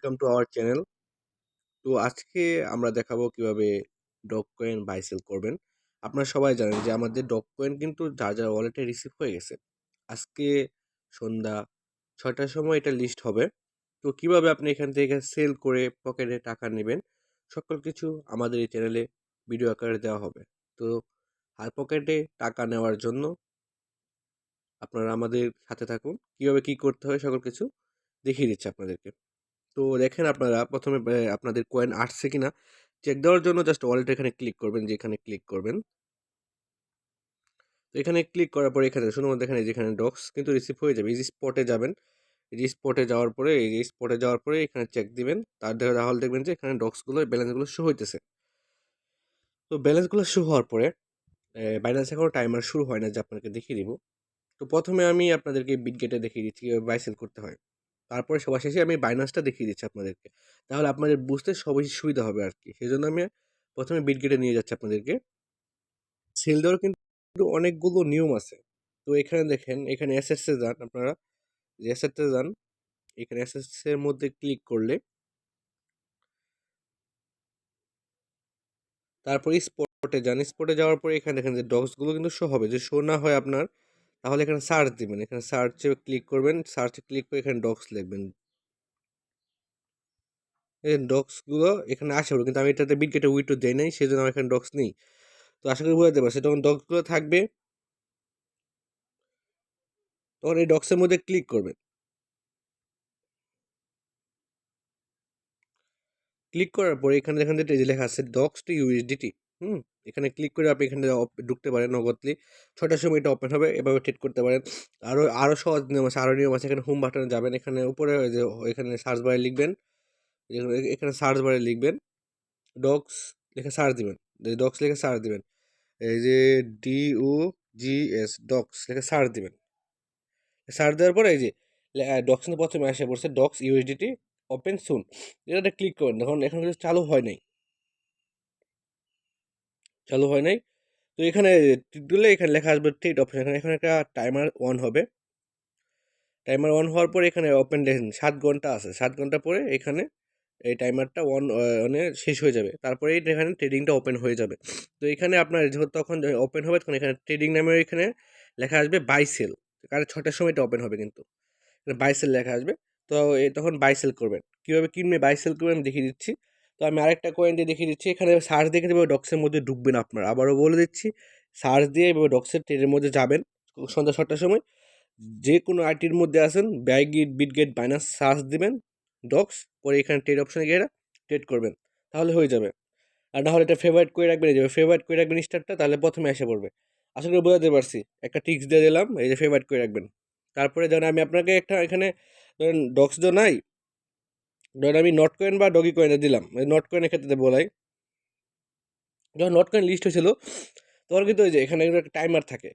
Welcome to our channel. তো আজকে আমরা দেখাবো কিভাবে ডগ কয়েন বাই সেল করবেন। আপনারা সবাই জানেন যে আমাদের ডগ কয়েন কিন্তু যার ওয়ালেটে রিসিভ হয়ে গেছে। আজকে সন্ধ্যা ৬টার সময় এটা লিস্ট হবে। তো কিভাবে আপনি এখান থেকে সেল করে পকেটে টাকা নেবেন, সকল কিছু আমাদের এই চ্যানেলে ভিডিও আকারে দেওয়া হবে। তো হাত পকেটে টাকা নেওয়ার জন্য আপনারা আমাদের সাথে থাকুন। কিভাবে কি করতে হয় সকল কিছু দেখিয়ে দিচ্ছি আপনাদেরকে। তো দেখেন আপনারা প্রথমে আপনাদের কয়েন আসছে কিনা চেক দেওয়ার জন্য জাস্ট ওয়ালেট এখানে ক্লিক করবেন, যেখানে ক্লিক করবেন। তো এখানে ক্লিক করার পরে এখানে শুধুমাত্র এখানে যেখানে ডক্স কিন্তু রিসিভ হয়ে যাবে। এই যে স্পটে যাবেন, এই যে স্পটে যাওয়ার পরে এই যে স্পটে যাওয়ার পরে এখানে চেক দিবেন। তাহলে দেখবেন যে এখানে ডক্সগুলো ব্যালেন্সগুলো শো হইতেছে। তো ব্যালেন্সগুলো শো হওয়ার পরে বাইন্যান্স এখনো টাইমার শুরু হয় না, যে আপনাকে দেখিয়ে দিব। তো প্রথমে আমি আপনাদেরকে বিটগেটে দেখিয়ে দিচ্ছি কীভাবে বাই সেল করতে হয়। তারপরে সবার শেষে আমি বাইন্যান্সটা দেখিয়ে দিচ্ছি আপনাদেরকে। তাহলে আপনাদের বুঝতে সবই সুবিধা হবে আরকি। সেজন্য আমি প্রথমে বিটগেটে নিয়ে যাচ্ছি আপনাদেরকে। সেল দেওয়ার কিন্তু অনেকগুলো নিয়ম আছে। তো এখানে দেখেন, এখানে অ্যাসেটস এ যান আপনারা। যে অ্যাসেটস এ যান, এখানে অ্যাসেটস এর মধ্যে ক্লিক করলে তারপরে স্পটে যান। স্পটে যাওয়ার পরে এখানে দেখেন যে ডগস গুলো কিন্তু শো হবে। যদি শো না হয় আপনার, তাহলে এখানে সার্চ দিবেন। এখানে সার্চে ক্লিক করবেন। সার্চে ক্লিক করে এখানে ডগস লিখবেন। এই ডগস গুলো এখানে আসে কিন্তু আমি এটাতে বিটগেটে উইথড্র দেই নাই, সেজন্য আমার এখানে ডগস নেই। তো আশা করি বুঝাতে পারছি। তখন ডগস গুলো থাকবে, তখন এই ডগসের মধ্যে ক্লিক করবেন। ক্লিক করার পরে এখানে দেখেন যে এই যে লেখা আছে ডক্স টু ইউএসডিটি। এখানে ক্লিক করে আপনি এখানে ঢুকতে পারেন নগদলি। ৬টার সময় এটা ওপেন হবে, এভাবে ট্রেড করতে পারেন। আরও সহজ নিয়ম আছে, আরও নিয়ম আছে। এখানে হোম বাটনে যাবেন, এখানে উপরে ওই যে এখানে সার্চ বারে লিখবেন, এখানে সার্চ বারে লিখবেন ডক্স, লিখে সার্চ দিবেন। ডক্স লিখে সার্চ দিবেন। এই যে DOGS ডক্স লিখে সার্চ দিবেন। সার্চ দেওয়ার পরে এই যে ডক্স প্রথমে আসে পড়ছে ডক্স ইউএসডিটি ওপেন সুন। এটা ক্লিক করেন। এখন এখন কিন্তু চালু হয় নাই, চালু হয় নাই। তো এখানে টিক দিলে এখানে লেখা আসবে ট্রেড অপশন। এখানে এখানে একটা টাইমার অন হবে। টাইমার অন হওয়ার পরে এখানে ওপেন দেখেন ৭ ঘন্টা আছে। ৭ ঘন্টা পরে এখানে এই টাইমারটা অনে শেষ হয়ে যাবে। তারপরে এখানে ট্রেডিংটা ওপেন হয়ে যাবে। তো এখানে আপনার তখন ওপেন হবে, তখন এখানে ট্রেডিং নামের এখানে লেখা আসবে বাই সেল। কারণ ৬টার সময় এটা ওপেন হবে কিন্তু। বাই সেল লেখা আসবে। তো তখন বাই সেল করবেন। কীভাবে কিনবে বাই সেল করবেন আমি দেখিয়ে দিচ্ছি। তো আমি আরেকটা কয়েন দিয়ে দেখিয়ে দিচ্ছি। এখানে সার্চ দেখে দেবে ডক্সের মধ্যে ঢুকবেন আপনার। আবারও বলে দিচ্ছি, সার্চ দিয়ে এভাবে ডক্সের ট্রেডের মধ্যে যাবেন সন্ধ্যা ৭টার সময়। যে কোনো আইটির মধ্যে আসেন, বাইগেট, বিটগেট, বাইনান্স সার্চ দিবেন ডক্স, পরে এখানে ট্রেড অপশনে গিয়ে ট্রেড করবেন। তাহলে হয়ে যাবে। আর না হলে এটা ফেভারিট করে রাখবেন, এই যে ফেভারিট করে রাখবেন স্টারটা, তাহলে প্রথমে এসে পড়বে। আশা করি বোঝাতে পারছি। একটা টিক্স দিয়ে দিলাম, এই যে ফেভারিট করে রাখবেন। তারপরে ধরেন আমি আপনাকে একটা এখানে ধরেন ডক্স তো নাই, ধরেন আমি নট কয়েন বা ডগি কয়েনে দিলাম। নট কয়েনের ক্ষেত্রে বলাই, যখন নট কয়েন লিস্ট হয়েছিল তখন কিন্তু ওই যে এখানে একটা টাইমার থাকে।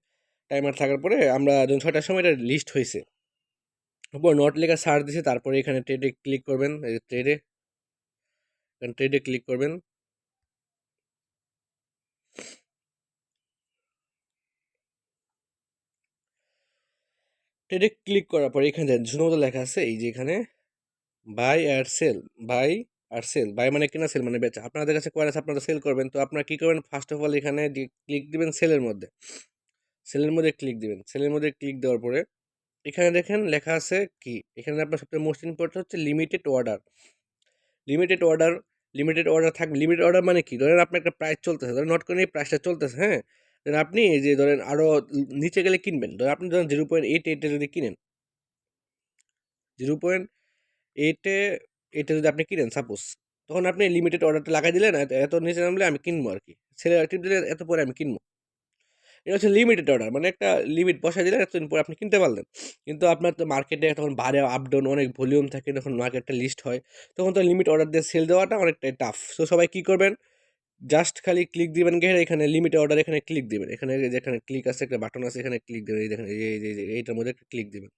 টাইমার থাকার পরে আমরা যখন ৬টার সময় এটা লিস্ট হয়েছে, তারপর নট লেখা সার্চ দিছে। তারপরে এখানে ট্রেডে ক্লিক করবেন, এই যে ট্রেডে, এখানে ট্রেডে ক্লিক করবেন। ট্রেডে ক্লিক করার পরে এখানে শুধুমাত্র লেখা আছে এই যে এখানে বাই আর সেল। বাই আর সেল, বাই মানে কিনা, সেল মানে বেচা। আপনাদের কাছে কয়েন আছে, আপনারা সেল করবেন। তো আপনারা কী করবেন, ফার্স্ট অফ অল এখানে ক্লিক দিবেন সেলের মধ্যে। সেলের মধ্যে ক্লিক দিবেন। সেলের মধ্যে ক্লিক দেওয়ার পরে এখানে দেখেন লেখা আছে কি, এখানে আপনার সবচেয়ে মোস্ট ইম্পর্টেন্ট হচ্ছে limited order. Limited order, limited order থাকবে। লিমিটেড অর্ডার মানে কি, ধরেন আপনার একটা প্রাইস চলতেছে, ধরেন নট করে এই প্রাইসটা চলতেছে, হ্যাঁ। ধরেন আপনি এই যে ধরেন আরও নিচে গেলে কিনবেন। ধরেন আপনি ধরেন 0.88 যদি কিনেন, 0.8 এটা যদি আপনি কিনেন সাপোজ, তখন আপনি লিমিটেড অর্ডারটা লাগাই দিলেন, এত নিচে নামলে আমি কিনবো আর কি, সেলে টিপ দিলে এত পরে আমি কিনবো। এটা হচ্ছে লিমিটেড অর্ডার, মানে একটা লিমিট বসাই দিলেন, এতদিন পরে আপনি কিনতে পারলেন। কিন্তু আপনার তো মার্কেটে তখন বাড়ে, আপ ডাউন অনেক ভলিউম থাকে, যখন মার্কেটটা লিস্ট হয়, তখন তো লিমিট অর্ডার দিয়ে সেল দেওয়াটা অনেকটাই টাফ। সো সবাই কী করবেন, জাস্ট খালি ক্লিক দিবেন গিয়ে এখানে লিমিট অর্ডার, এখানে ক্লিক দিবেন। এখানে যেখানে ক্লিক আছে, একটা বাটন আছে, এখানে ক্লিক দেবেন। এই দেখেন, এইটার মধ্যে একটা ক্লিক দিবেন।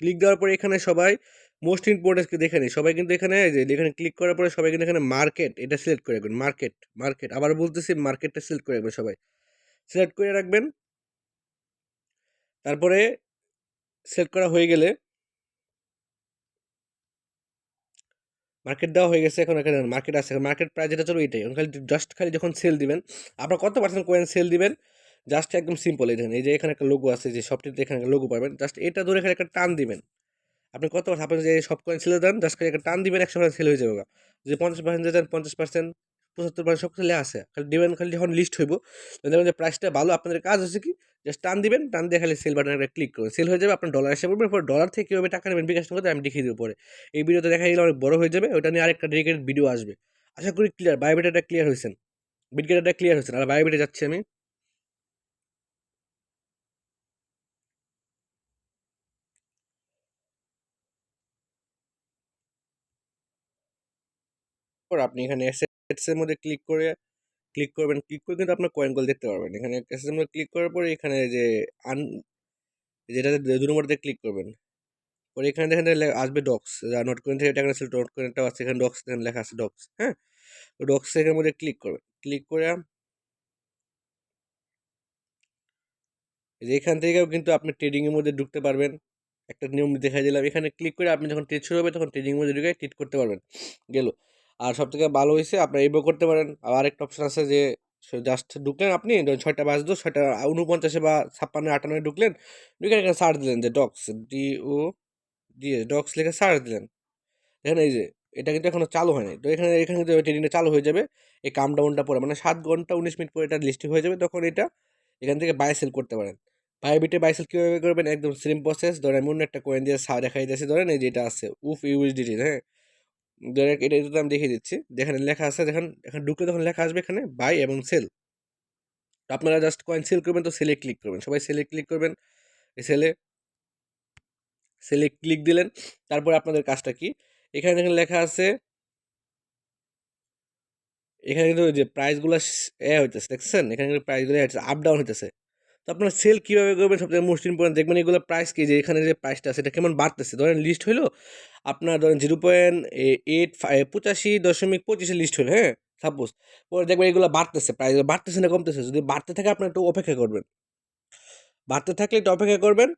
ক্লিক দেওয়ার পরে এখানে সবাই মোস্ট ইম্পর্টেন্ট দেখে নিই, সবাই কিন্তু এখানে যে এখানে ক্লিক করার পরে সবাই কিন্তু এখানে মার্কেট এটা সিলেক্ট করে রাখবেন। মার্কেট, মার্কেট আবার বলতেছি, মার্কেটটা সিলেক্ট করে রাখবেন সবাই। সিলেক্ট করে রাখবেন। তারপরে সিলেক্ট করা হয়ে গেলে মার্কেট দেওয়া হয়ে গেছে, এখন এখানে মার্কেট আছে, মার্কেট প্রাইস যেটা চলো এটাই, এখন খালি জাস্ট খালি যখন সেল দিবেন আপনার কত পার্সেন্ট কয়েন সেল দিবেন, জাস্ট একদম সিম্পল। এই দেখেন, এই যে এখানে একটা লোগো আছে, যে সবটিতে এখানে লোগো পাবেন, জাস্ট এটা ধরে এখানে একটা টান দিবেন। আপনি কত আপনি যে সব কয়েন সেলে দেন, জাস্ট খালি একটা টান দিবেন, 100% সেল হয়ে যাবে গা। যদি 50% দেন, 50%, 75% সব কিছু লেখা আছে, খালি দিবেন, খালি যখন লিস্ট হইব, দেখবেন যে প্রাইসটা ভালো, আপনাদের কাজ হচ্ছে কি, জাস্ট টান দিবেন, টান দিয়ে খালি সেল বাটনে একটা ক্লিক করবেন, সেল হয়ে যাবে, আপনার ডলার এসে পড়বে। পরে ডলার থেকে কীভাবে টাকা নেবেন বিকাশ নগদে আমি দেখিয়ে দেবো পরে। এই ভিডিওতে দেখা গেলে অনেক বড় হয়ে যাবে, ওটা নিয়ে আরেকটা ডেডিকেটেড ভিডিও আসবে। আশা করি ক্লিয়ার, বায়োডাটা ক্লিয়ার হয়েছেন, বিটগেটটা ক্লিয়ার হয়েছেন। আর বায়োডাটা যাচ্ছি আমি। পর আপনি এখানে অ্যাসেটস এর মধ্যে ক্লিক করবেন, ক্লিক করে কিন্তু আপনার কয়েনগুলো দেখতে পারবেন। এখানে অ্যাসেটস এর মধ্যে ক্লিক করার পরে এখানে যে আন যেটাতে ২ নম্বরতে ক্লিক করবেন। পরে এখানে দেখেন আসবে ডক্স, যা নোট কয়েন থেকে টাকা আছে, নোট কয়েনটাও আছে এখানে, ডক্স এখানে লেখা আছে ডক্স, হ্যাঁ? তো ডক্স এর মধ্যে ক্লিক করবেন। ক্লিক করে এই যে এখান থেকেও কিন্তু আপনি ট্রেডিং এর মধ্যে ঢুকতে পারবেন। একটা নিয়ম দেখাই দিলাম। এখানে ক্লিক করে আপনি যখন ট্রেড শুরু হবে তখন ট্রেডিং এর মধ্যে ঢুকে ট্রেড করতে পারবেন। গেল। আর সবথেকে ভালো হইছে আপনারা এভাবে করতে পারেন। আর আরেকটা অপশন আছে যে জাস্ট ঢুকলেন আপনি, যখন ৬টা বাজলো, ৬টা ৪৯ বা ৫৬, ৫৮ ঢুকলেন। ঢুকে এখানে সার্চ দিলেন যে ডক্স, ডক্স লিখে সার্চ দিলেন। দেখেন এই যে এটা কিন্তু এখনো চালু হয় নাই। তো এখানে এখানে কিন্তু ট্রেডিংটা চালু হয়ে যাবে। এই কাউন্টডাউনটা পরে মানে ৭ ঘন্টা ১৯ মিনিট পরে এটা লিস্টিং হয়ে যাবে। তখন এটা এখান থেকে বাই সেল করতে পারেন। বাইবিটে বাই সেল কিভাবে করবেন? একদম সেম প্রসেস। ধরেন এমন একটা কয়েন দিয়ে দেখাই দিয়েছে, ধরেন এই যে এটা আছে উফ ইউএসডিটি, হ্যাঁ? ধরেন এটা আমি দেখিয়ে দিচ্ছি। দেখেন লেখা আছে, দেখেন এখানে ঢুকলে তখন লেখা আসবে এখানে বাই এবং সেল। তো আপনারা জাস্ট কয়েন সেল করবেন, তো সেলে ক্লিক করবেন। সবাই সেলে ক্লিক করবেন। এই সেলে ক্লিক দিলেন। তারপরে আপনাদের কাজটা কি? এখানে দেখেন লেখা আছে, এখানে কিন্তু ওই যে প্রাইসগুলো হইতেছে, দেখছেন? এখানে কিন্তু প্রাইসগুলো আপ ডাউন হইতেছে। তো আপনারা সেল কিভাবে করবেন সবথেকে মোস্ট ইম্পর্টেন্ট, দেখবেন এগুলো প্রাইস কি, যে এখানে যে প্রাইসটা আছে এটা কেমন বাড়তেছে। ধরেন লিস্ট হইলো আপনার, ধরেন 0.85 লিস্ট হলো, হ্যাঁ? সাপোজ। পরে দেখবেন এগুলো বাড়তেছে, প্রাইস বাড়তেছে না কমতেছে। যদি বাড়তে থাকে আপনার একটু অপেক্ষা করবেন। বাড়তে থাকলে একটু অপেক্ষা করবেন।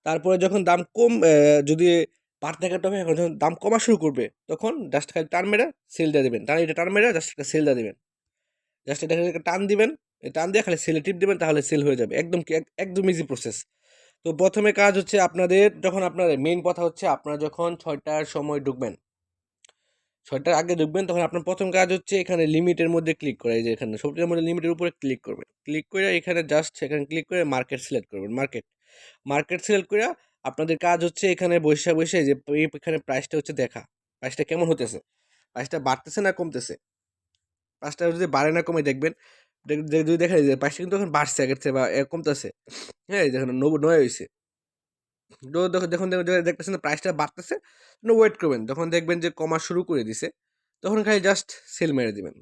তারপরে যখন দাম কম যদি বাড়তে থাকে একটু অপেক্ষা করবেন, যখন দাম কমা শুরু করবে তখন জাস্ট খালি টান মেরে সেল দিয়ে দিবেন। এটা টান মেরে জাস্ট সেল দিয়ে দিবেন। জাস্ট এটাকে টান দিবেন, টান দিয়ে খালি সেলে টিপ দিবেন, তাহলে সেল হয়ে যাবে। একদম একদম ইজি প্রসেস। তো প্রথমে কাজ হচ্ছে আপনাদের, যখন আপনার মেইন কথা হচ্ছে আপনারা যখন ৬টার সময় ঢুকবেন, ৬টার আগে ঢুকবেন, তখন আপনার প্রথম কাজ হচ্ছে এখানে লিমিটের মধ্যে ক্লিক করা। এই যে এখানে সবটার মধ্যে লিমিটের উপরে ক্লিক করবেন। ক্লিক করে এখানে জাস্ট এখানে ক্লিক করে মার্কেট সিলেক্ট করবেন। মার্কেট সিলেক্ট করে আপনাদের কাজ হচ্ছে এখানে বসে যে এখানে প্রাইসটা হচ্ছে দেখা, প্রাইসটা কেমন হতেছে, প্রাইসটা বাড়তেছে না কমতেছে। প্রাইসটা যদি বাড়ে না কমে দেখবেন, যদি দেখা যায় যে প্রাইসটা কিন্তু এখন বাড়ছে আগের চেয়ে বা কমতেছে, হ্যাঁ? এই দেখেন ৯ হয়েছে। তো দেখুন দেখতেছেন প্রাইসটা বাড়তেছে, ওয়েট করবেন। যখন দেখবেন যে কমা শুরু করে দিছে, তখন খালি জাস্ট সেল মেরে দিবেন।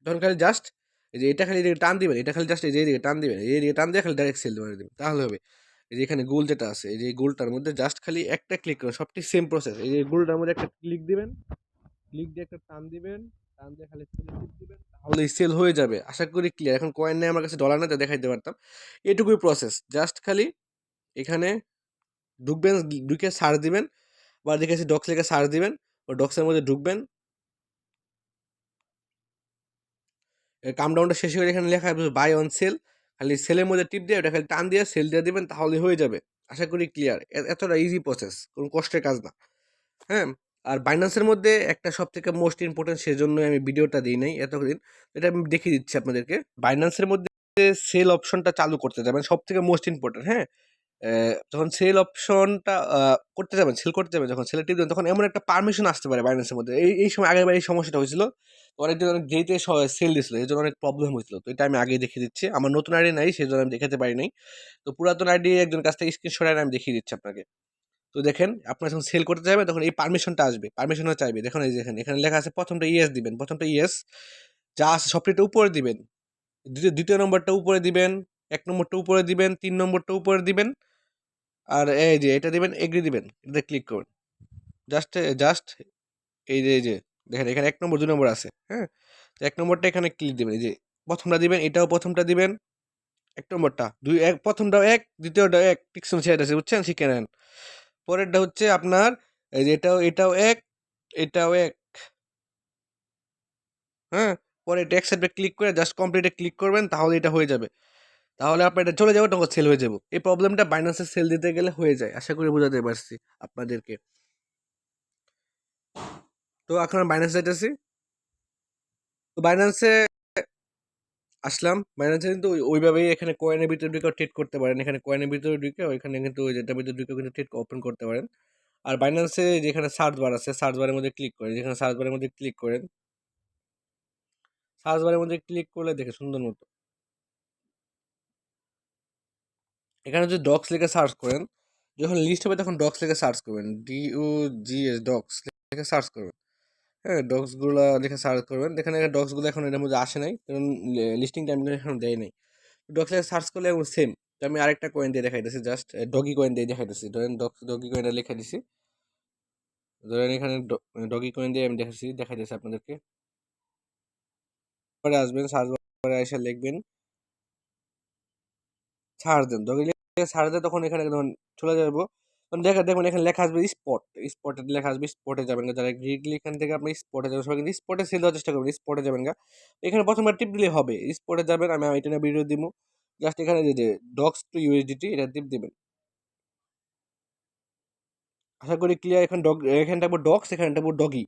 তখন খালি জাস্ট এই যে এটা খালি এদিকে টান দিবেন, এটা খালি জাস্ট এই যে এইদিকে টান দিবেন, এইদিকে টান দিয়ে খালি ডাইরেক্ট সেল মেরে দিবেন, তাহলে হবে। এই যে এখানে গোল যেটা আছে, এই যে গোলটার মধ্যে জাস্ট খালি একটা ক্লিক করবেন, সবটি সেম প্রসেস। এই যে গোলটার মধ্যে একটা ক্লিক দিবেন, ক্লিক দিয়ে একটা টান দিবেন, টান দিয়ে খালি সেলে টিপ দিবেন, তাহলেই সেল হয়ে যাবে। আশা করি ক্লিয়ার। এখন কয়েন নেই আমার কাছে, ডলার নেই, তা দেখাইতে পারতাম। এটুকুই প্রসেস। জাস্ট খালি এখানে ঢুকবেন, ঢুকে সার্চ দিবেন, বা দেখেছি ডক্স লিখে সার্চ দিবেন, ও ডক্সের মধ্যে ঢুকবেন। কাম ডাউনটা শেষ হয়ে এখানে লেখা আসবে বাই অন সেল, খালি সেলের মধ্যে টিপ দিয়ে ওটা খালি টান দিয়ে সেল দিয়ে দিবেন, তাহলে হয়ে যাবে। আশা করি ক্লিয়ার। এতটা ইজি প্রসেস, কোনো কষ্টের কাজ না, হ্যাঁ? আর বাইন্যান্সের মধ্যে একটা সবথেকে মোস্ট ইম্পর্টেন্ট, সেজন্যই আমি ভিডিওটা দিই নাই এতদিন, এটা আমি দেখিয়ে দিচ্ছি আপনাদেরকে। বাইন্যান্সের মধ্যে সেল অপশনটা চালু করতে যাবেন, সবথেকে মোস্ট ইম্পর্টেন্ট, হ্যাঁ? যখন সেল অপশনটা করতে যাবেন, সেল করতে যাবেন, যখন সেলে টিপ দেবেন, তখন এমন একটা পারমিশন আসতে পারে বাইন্যান্সের মধ্যে। এই সময় আগেরবার এই সমস্যাটা হয়েছিল। অনেকজন অনেক দেরিতে সেল দিছিল, এজন্য অনেক প্রবলেম হয়েছিল। তো এটা আমি আগেই দেখিয়ে দিচ্ছি। আমার নতুন আইডি নাই, সেজন্য আমি দেখাতে পারি নাই। তো পুরাতন আইডি একজনের কাছ থেকে স্ক্রিনশট এনে আমি দেখিয়ে দিচ্ছি আপনাকে। তো দেখেন, আপনারা যখন সেল করতে যাবেন তখন এই পারমিশনটা আসবে, পারমিশনটা চাইবে। দেখুন এই যে এখানে লেখা আছে, প্রথমটা ইয়েস দিবেন, প্রথমটা ইয়েস, যা আছে সবটিটা উপরে দিবেন। দ্বিতীয় নম্বরটা উপরে দিবেন, ১ নম্বরটা উপরে দিবেন, ৩ নম্বরটা উপরে দিবেন। আর এই যে এটা দিবেন, এগ্রি দিবেন। এটাতে ক্লিক করবেন। জাস্ট এই যে দেখেন এখানে ১ নম্বর ২ নম্বর আছে, হ্যাঁ? তো ১ নম্বরটা এখানে ক্লিক দিবেন। এই যে ১ম টা দিবেন, এটাও ১ম টা দিবেন। ১ নম্বরটা ২ ১, ১ম টাও ১, দ্বিতীয়টাও ১, টিক চিহ্ন ছেড়ে দিয়েছে, বুঝছেন? শিখে নেন। পরেরটা হচ্ছে আপনার এই যে এটাও ১, এটাও ১। হ্যাঁ, পরে এটা অ্যাকসেপ্টে ক্লিক করে জাস্ট কমপ্লিটে ক্লিক করবেন, তাহলে এটা হয়ে যাবে। তাহলে আপনার এটা চলে যাবে, তখন সেল হয়ে যাবো। এই প্রবলেমটা বাইন্যান্সে সেল দিতে গেলে হয়ে যায়। আশা করি বোঝাতে পারছি আপনাদেরকে। তো এখন আমি বাইন্যান্স যাইতেছি। তো বাইন্যান্সে আসলাম। বাইন্যান্সে কিন্তু ওইভাবেই এখানে কয়েনের ভিতরে ঢুকেও ট্রেড করতে পারেন। এখানে কয়েনের ভিতরে ঢুকে ওইখানে কিন্তু ওই যেটার ভিতরে ঢুকেও কিন্তু ট্রেড ওপেন করতে পারেন। আর বাইন্যান্সে যেখানে সার্চ বার আছে, সার্চ বারের মধ্যে ক্লিক করেন। যেখানে সার্চ বারের মধ্যে ক্লিক করেন, সার্চ বারের মধ্যে ক্লিক করলে দেখে সুন্দর মতো এখানে যদি ডক্স লিখে সার্চ করেন, যখন লিস্ট হবে তখন ডক্স লিখে সার্চ করবেন, DOGS ডক্স লিখে সার্চ করবেন। হ্যাঁ, ডক্সগুলো লিখে সার্চ করবেন। এখানে ডক্সগুলো এখন এটার মধ্যে আসে নাই, কারণ লিস্টিং টাইমগুলো এখন দেয় নাই। ডক্স লিখে সার্চ করলে এখন সেম। তো আমি আরেকটা কয়েন দিয়ে দেখাইতেছি, জাস্ট ডগি কয়েন দিয়ে দেখাইতেছি। ধরেন ডগি কয়েনটা লিখে দিছি। ধরেন এখানে ডগি কয়েন দিয়ে আমি দেখাইতেছি আপনাদেরকে। পরে আসবেন, সার্চ বারে এসে লিখবেন, ছাড় দেন, ডগি লিখে ছাড় দেন, তখন এখানে যখন চলে যাবো, তখন দেখবেন এখানে লেখা আসবে স্পট। স্পটে লেখা আসবে, স্পটে যাবেন গা। যারা ডিরেক্টলি এখান থেকে আপনি স্পটে যাবেন, সবাই কিন্তু স্পটে সেল দেওয়ার চেষ্টা করবেন। স্পটে যাবেন গা, এখানে প্রথমবার টিপ দিলে হবে। স্পটে যাবেন, আমি এটা নিয়ে ভিডিও দিব। জাস্ট এখানে যে ডক্স টু ইউএসডিটি এটা টিপ দিবেন। আশা করি ক্লিয়ার। এখন এখানে থাকবো ডক্স, এখানে থাকবো ডগি,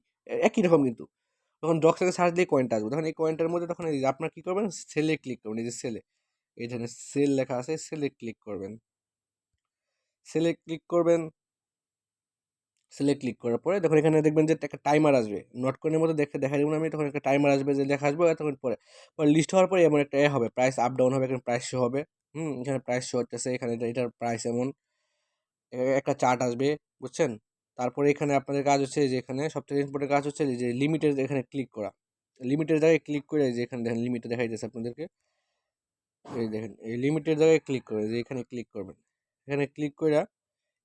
একই রকম কিন্তু। তখন ডক্স থেকে সার্চ দিয়ে কয়েনটা আসবে, তখন এই কয়েনটার মধ্যে তখন এই যে আপনার কি করবেন, সেলে ক্লিক করবেন। এই যে সেলে, এখানে সেল লেখা আছে, সেলে ক্লিক করবেন। সেলে ক্লিক করবেন, সেলে ক্লিক করার পরে দেখুন এখানে দেখবেন যে একটা টাইমার আসবে। নোট কয়েনের মধ্যে দেখা দিব না আমি, তখন একটা টাইমার আসবে, যে লেখা আসবে তখন পরে পরে লিস্ট হওয়ার পরে এমন একটা হবে, প্রাইস আপ ডাউন হবে, এখানে প্রাইস শো হবে। এখানে প্রাইস শো হচ্ছে, এখানে এটার প্রাইস এমন একটা চার্ট আসবে, বুঝছেন? তারপরে এখানে আপনাদের কাজ হচ্ছে যে এখানে সবথেকে ইম্পর্টেন্ট কাজ হচ্ছে যে লিমিটের এখানে ক্লিক করা। লিমিটের জায়গায় ক্লিক করে যে এখানে দেখেন লিমিটে দেখাই যাচ্ছে আপনাদেরকে। এই দেখেন এই লিমিটের জায়গায় ক্লিক করে যে এখানে ক্লিক করবেন। এখানে ক্লিক করে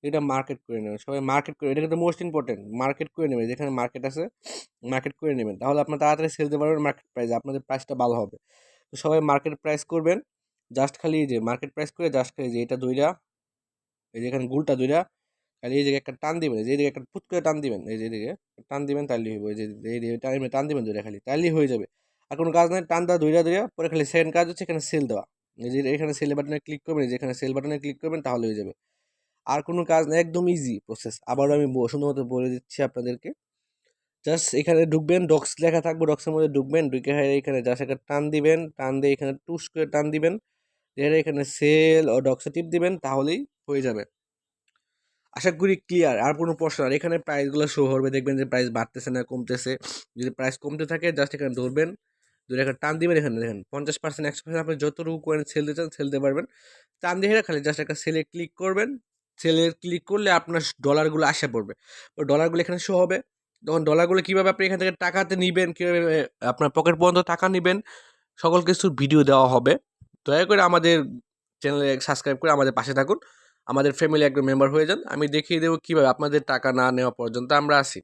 এটা মার্কেট করে নেবেন। সবাই মার্কেট করে, এটা কিন্তু মোস্ট ইম্পর্টেন্ট। মার্কেট করে নেবেন, যেখানে মার্কেট আছে মার্কেট করে নেবেন, তাহলে আপনার তাড়াতাড়ি সেল দিতে পারবেন মার্কেট প্রাইসে, আপনাদের প্রাইসটা ভালো হবে। তো সবাই মার্কেট প্রাইস করবেন। জাস্ট খালি এই যে মার্কেট প্রাইস করে জাস্ট খালি যে এটা দুইটা, এই যে এখানে গুলটা দুইটা, খালি এই দিকে একটা টান দিবেন, এই যে এইদিকে একটা ফুট করে টান দিবেন, এই যে এদিকে টান দিবেন, তাইলেই হইব। এই যে এইদিকে টান দিবেন দুইটা, খালি তাইলেই হয়ে যাবে। আর কোনো কাজ নাই, টান দেওয়া দুইটা দুইটা, পরে খালি সেকেন্ড কাজ হচ্ছে এখানে সেল দেওয়া। এই যে এখানে সেল বাটনে ক্লিক করবেন, এই যে এখানে সেল বাটনে ক্লিক করবেন, তাহলে হয়ে যাবে। আর কোনো কাজ নেই, একদম ইজি প্রসেস। আবারও আমি সুন্দরমতো বলে দিচ্ছি আপনাদেরকে। জাস্ট এখানে ঢুকবেন, ডক্স লেখা থাকবে, ডক্সের মধ্যে ঢুকবেন, ঢুকে এখানে জাস্ট একটা টান দিবেন, টান দিয়ে এখানে টুস করে টান দিবেন, এখানে সেল ও ডক্সে টিপ দিবেন, তাহলেই হয়ে যাবে। আশা করি ক্লিয়ার। আর কোনো প্রশ্ন? আর এখানে প্রাইসগুলো শো হবে, দেখবেন যে প্রাইস বাড়তেছে না কমতেছে। যদি প্রাইস কমতে থাকে জাস্ট এখানে ধরবেন, ধরে এখানে টান দিবেন, এখানে দেখেন 50%, 100% আপনি যতটুকু কয়েন সেল দিতে চান সেল দিতে পারবেন। টান দিয়ে খালি জাস্ট একটা সেলে ক্লিক করবেন। সেলে ক্লিক করলে আপনার ডলারগুলো আসে পড়বে। তো ডলারগুলো এখানে শো হবে। তখন ডলারগুলো কীভাবে আপনি এখান থেকে টাকাতে নিবেন, কীভাবে আপনার পকেট পর্যন্ত টাকা নিবেন, সকল কিছুর ভিডিও দেওয়া হবে। দয়া করে আমাদের চ্যানেলে সাবস্ক্রাইব করে আমাদের পাশে থাকুন। আমাদের ফ্যামিলি একজন মেম্বার হয়ে যান। আমি দেখিয়ে দেবো কীভাবে আপনাদের টাকা না নেওয়া পর্যন্ত আমরা আছি।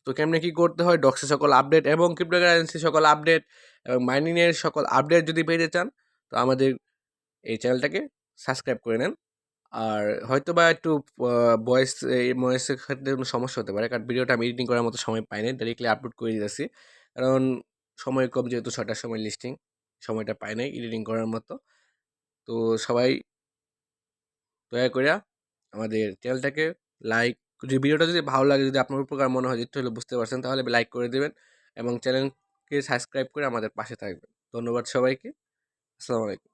তো কেমনে কী করতে হয়, ডক্সের সকল আপডেট এবং ক্রিপ্টোকারেন্সি সকল আপডেট এবং মাইনিংয়ের সকল আপডেট যদি পেতে চান, তো আমাদের এই চ্যানেলটাকে সাবস্ক্রাইব করে নেন। আর হয়তো বা একটু ভয়েসের ক্ষেত্রে কোনো সমস্যা হতে পারে, কারণ ভিডিওটা আমি এডিটিং করার মতো সময় পাই নাই, ডাইরেক্টলি আপলোড করে দিতেছি। কারণ সময় কম, যেহেতু 6টার সময় লিস্টিং, সময়টা পাই নাই এডিটিং করার মতো। তো সবাই দয়া করে আমাদের চ্যানেলটাকে লাইক, ভিডিওটা যদি ভালো লাগে, যদি আপনার উপকার মনে হয়, একটু হলে বুঝতে পারছেন, তাহলে লাইক করে দেবেন এবং চ্যানেলকে সাবস্ক্রাইব করে আমাদের পাশে থাকবেন। ধন্যবাদ সবাইকে। আসসালামু আলাইকুম।